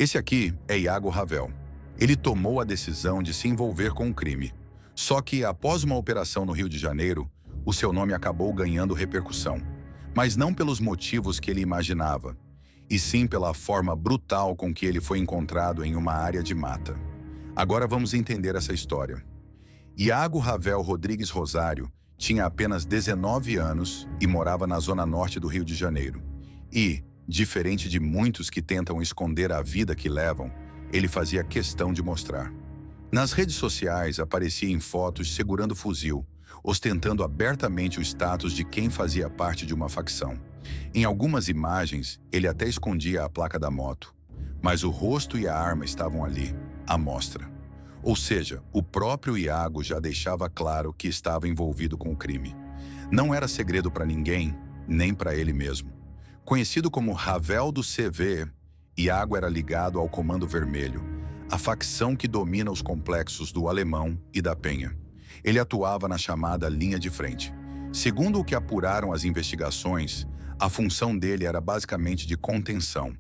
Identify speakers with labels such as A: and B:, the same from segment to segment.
A: Esse aqui é Iago Ravel. Ele tomou a decisão de se envolver com o crime. Só que, após uma operação no Rio de Janeiro, o seu nome acabou ganhando repercussão. Mas não pelos motivos que ele imaginava, e sim pela forma brutal com que ele foi encontrado em uma área de mata. Agora vamos entender essa história. Iago Ravel Rodrigues Rosário tinha apenas 19 anos e morava na zona norte do Rio de Janeiro. E, diferente de muitos que tentam esconder a vida que levam, ele fazia questão de mostrar. Nas redes sociais aparecia em fotos segurando fuzil, ostentando abertamente o status de quem fazia parte de uma facção. Em algumas imagens, ele até escondia a placa da moto, mas o rosto e a arma estavam ali, à mostra. Ou seja, o próprio Iago já deixava claro que estava envolvido com o crime. Não era segredo para ninguém, nem para ele mesmo. Conhecido como Ravel do CV, Iago era ligado ao Comando Vermelho, a facção que domina os complexos do Alemão e da Penha. Ele atuava na chamada linha de frente. Segundo o que apuraram as investigações, a função dele era basicamente de contenção.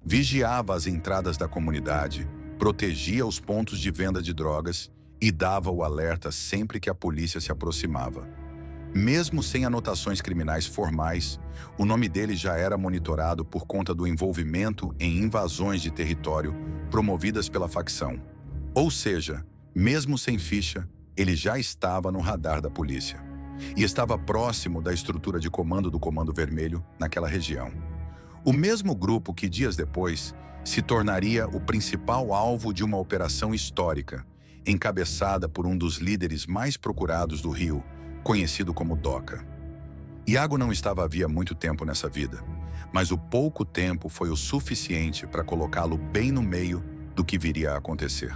A: Vigiava as entradas da comunidade, protegia os pontos de venda de drogas e dava o alerta sempre que a polícia se aproximava. Mesmo sem anotações criminais formais, o nome dele já era monitorado por conta do envolvimento em invasões de território promovidas pela facção. Ou seja, mesmo sem ficha, ele já estava no radar da polícia. E estava próximo da estrutura de comando do Comando Vermelho naquela região. O mesmo grupo que dias depois se tornaria o principal alvo de uma operação histórica, encabeçada por um dos líderes mais procurados do Rio, conhecido como Doca. Iago não estava havia muito tempo nessa vida, mas o pouco tempo foi o suficiente para colocá-lo bem no meio do que viria a acontecer.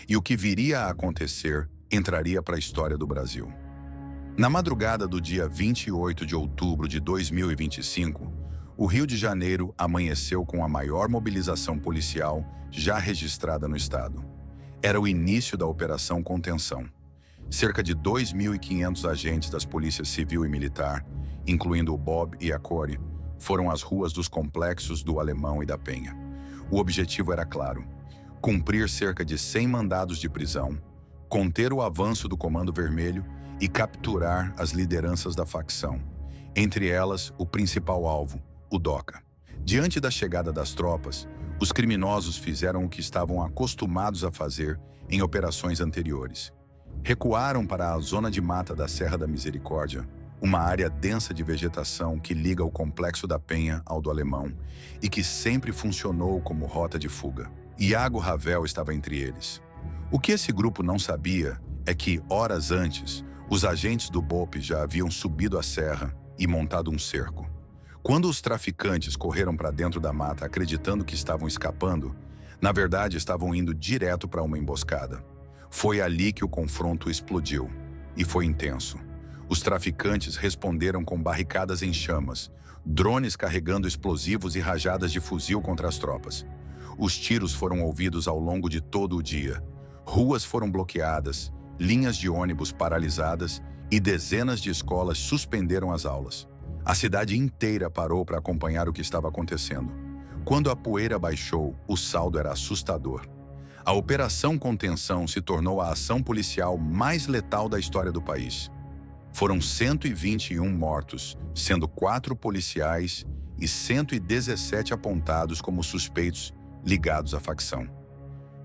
A: E o que viria a acontecer entraria para a história do Brasil. Na madrugada do dia 28 de outubro de 2025, o Rio de Janeiro amanheceu com a maior mobilização policial já registrada no estado. Era o início da Operação Contenção. Cerca de 2.500 agentes das polícias civil e militar, incluindo o Bob e a Core, foram às ruas dos complexos do Alemão e da Penha. O objetivo era claro: cumprir cerca de 100 mandados de prisão, conter o avanço do Comando Vermelho e capturar as lideranças da facção, entre elas o principal alvo, o Doca. Diante da chegada das tropas, os criminosos fizeram o que estavam acostumados a fazer em operações anteriores. Recuaram para a zona de mata da Serra da Misericórdia, uma área densa de vegetação que liga o complexo da Penha ao do Alemão e que sempre funcionou como rota de fuga. Iago Ravel estava entre eles. O que esse grupo não sabia é que, horas antes, os agentes do BOPE já haviam subido a serra e montado um cerco. Quando os traficantes correram para dentro da mata acreditando que estavam escapando, na verdade estavam indo direto para uma emboscada. Foi ali que o confronto explodiu, e foi intenso. Os traficantes responderam com barricadas em chamas, drones carregando explosivos e rajadas de fuzil contra as tropas. Os tiros foram ouvidos ao longo de todo o dia. Ruas foram bloqueadas, linhas de ônibus paralisadas e dezenas de escolas suspenderam as aulas. A cidade inteira parou para acompanhar o que estava acontecendo. Quando a poeira baixou, o saldo era assustador. A Operação Contenção se tornou a ação policial mais letal da história do país. Foram 121 mortos, sendo 4 policiais e 117 apontados como suspeitos ligados à facção.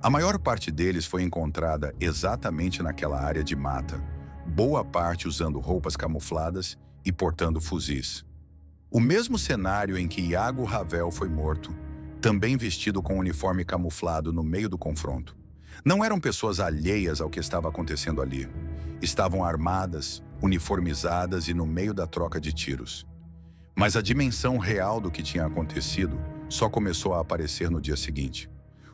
A: A maior parte deles foi encontrada exatamente naquela área de mata, boa parte usando roupas camufladas e portando fuzis. O mesmo cenário em que Iago Ravel foi morto, também vestido com uniforme camuflado no meio do confronto. Não eram pessoas alheias ao que estava acontecendo ali. Estavam armadas, uniformizadas e no meio da troca de tiros. Mas a dimensão real do que tinha acontecido só começou a aparecer no dia seguinte.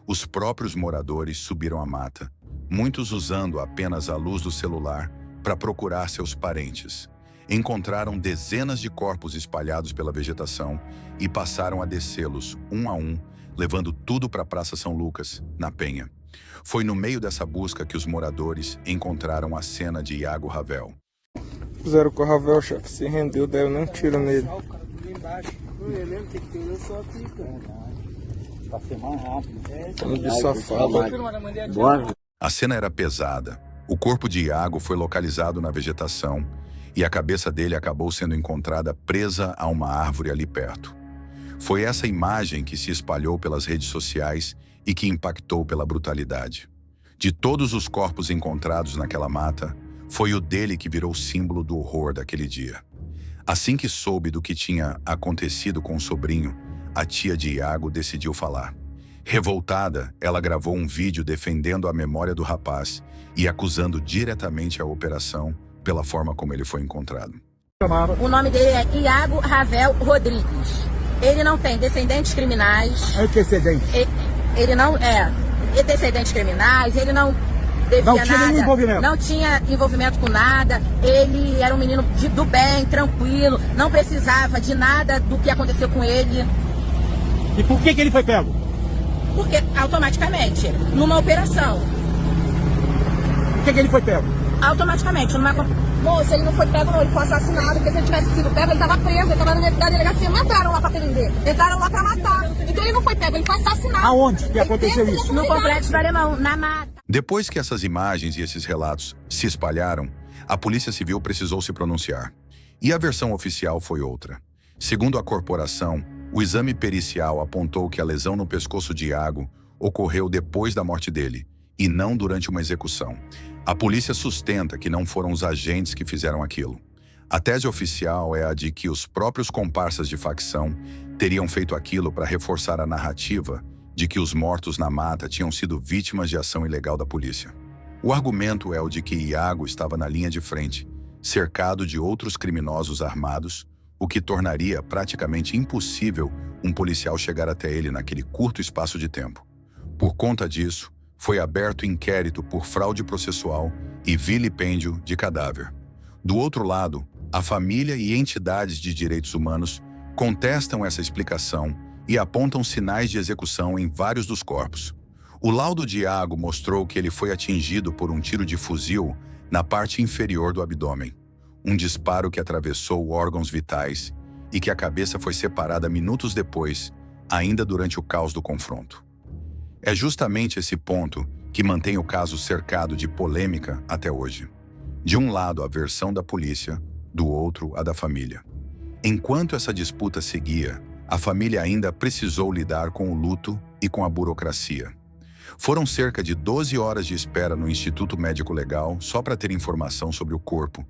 A: Os próprios moradores subiram a mata, muitos usando apenas a luz do celular para procurar seus parentes. Encontraram dezenas de corpos espalhados pela vegetação e passaram a descê-los, um a um, levando tudo para a Praça São Lucas, na Penha. Foi no meio dessa busca que os moradores encontraram a cena de Iago Ravel.
B: Fizeram com o Ravel, chefe, se rendeu, deram nem um tiro nele.
C: O cara tudo embaixo. Não, eu mesmo tenho que ter, eu só aqui, cara. Pra ser mais rápido.
B: Tamo de safado.
C: Bora.
A: A cena era pesada. O corpo de Iago foi localizado na vegetação e a cabeça dele acabou sendo encontrada presa a uma árvore ali perto. Foi essa imagem que se espalhou pelas redes sociais e que impactou pela brutalidade. De todos os corpos encontrados naquela mata, foi o dele que virou símbolo do horror daquele dia. Assim que soube do que tinha acontecido com o sobrinho, a tia de Iago decidiu falar. Revoltada, ela gravou um vídeo defendendo a memória do rapaz e acusando diretamente a operação pela forma como ele foi encontrado.
D: O nome dele é Iago Ravel Rodrigues. Ele não tem descendentes criminais.
C: Antecedente.
D: Ele não é antecedentes criminais, ele não devia
C: Não tinha
D: nada.
C: nenhum envolvimento.
D: Não tinha envolvimento com nada. Ele era um menino do bem, tranquilo, não precisava de nada do que aconteceu com ele.
C: E por que ele foi pego?
D: Porque automaticamente, numa operação,
C: Por que ele foi pego?
D: automaticamente, numa... Moça, ele não foi pego não, ele foi assassinado, porque se ele tivesse sido pego, ele estava preso, ele estava na delegacia, não entraram lá para prender, entraram lá para matar. Então ele não foi pego, ele foi assassinado.
C: Aonde que aconteceu isso?
D: No Complexo do Alemão, na mata.
A: Depois que essas imagens e esses relatos se espalharam, a Polícia Civil precisou se pronunciar. E a versão oficial foi outra. Segundo a corporação, o exame pericial apontou que a lesão no pescoço de Iago ocorreu depois da morte dele, e não durante uma execução. A polícia sustenta que não foram os agentes que fizeram aquilo. A tese oficial é a de que os próprios comparsas de facção teriam feito aquilo para reforçar a narrativa de que os mortos na mata tinham sido vítimas de ação ilegal da polícia. O argumento é o de que Iago estava na linha de frente, cercado de outros criminosos armados, o que tornaria praticamente impossível um policial chegar até ele naquele curto espaço de tempo. Por conta disso, foi aberto inquérito por fraude processual e vilipêndio de cadáver. Do outro lado, a família e entidades de direitos humanos contestam essa explicação e apontam sinais de execução em vários dos corpos. O laudo de Iago mostrou que ele foi atingido por um tiro de fuzil na parte inferior do abdômen, um disparo que atravessou órgãos vitais e que a cabeça foi separada minutos depois, ainda durante o caos do confronto. É justamente esse ponto que mantém o caso cercado de polêmica até hoje. De um lado, a versão da polícia, do outro, a da família. Enquanto essa disputa seguia, a família ainda precisou lidar com o luto e com a burocracia. Foram cerca de 12 horas de espera no Instituto Médico Legal só para ter informação sobre o corpo,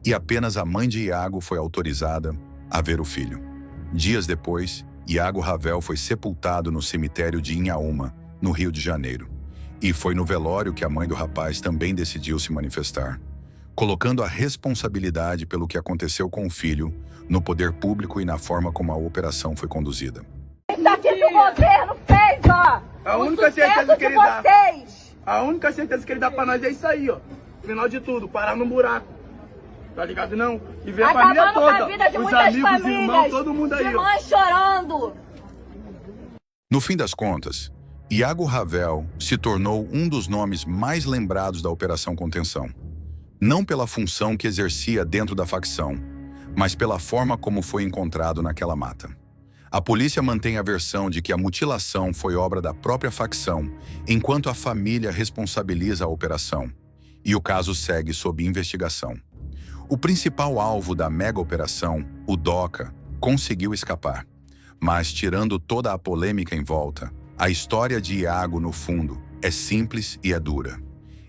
A: e apenas a mãe de Iago foi autorizada a ver o filho. Dias depois, Iago Ravel foi sepultado no cemitério de Inhaúma, no Rio de Janeiro. E foi no velório que a mãe do rapaz também decidiu se manifestar, colocando a responsabilidade pelo que aconteceu com o filho no poder público e na forma como a operação foi conduzida.
D: Isso aqui que o governo fez, ó.
E: A única certeza que ele dá. A única certeza que ele dá pra nós é isso aí, ó. Final de tudo, parar num buraco. Tá ligado não? E ver a família
D: Acabando com a
E: toda.
D: vida de
E: Os
D: muitas
E: amigos, os
D: famílias,
E: irmãos, todo mundo aí,
D: de
E: ó.
D: mães chorando.
A: No fim das contas, Iago Ravel se tornou um dos nomes mais lembrados da Operação Contenção. Não pela função que exercia dentro da facção, mas pela forma como foi encontrado naquela mata. A polícia mantém a versão de que a mutilação foi obra da própria facção, enquanto a família responsabiliza a operação, e o caso segue sob investigação. O principal alvo da mega operação, o DOCA, conseguiu escapar, mas tirando toda a polêmica em volta, a história de Iago, no fundo, é simples e é dura.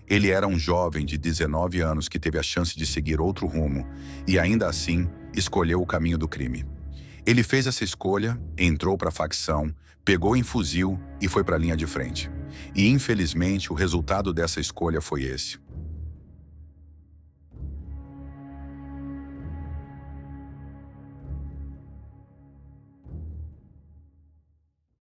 A: Ele era um jovem de 19 anos que teve a chance de seguir outro rumo e, ainda assim, escolheu o caminho do crime. Ele fez essa escolha, entrou para a facção, pegou em fuzil e foi para a linha de frente. E, infelizmente, o resultado dessa escolha foi esse.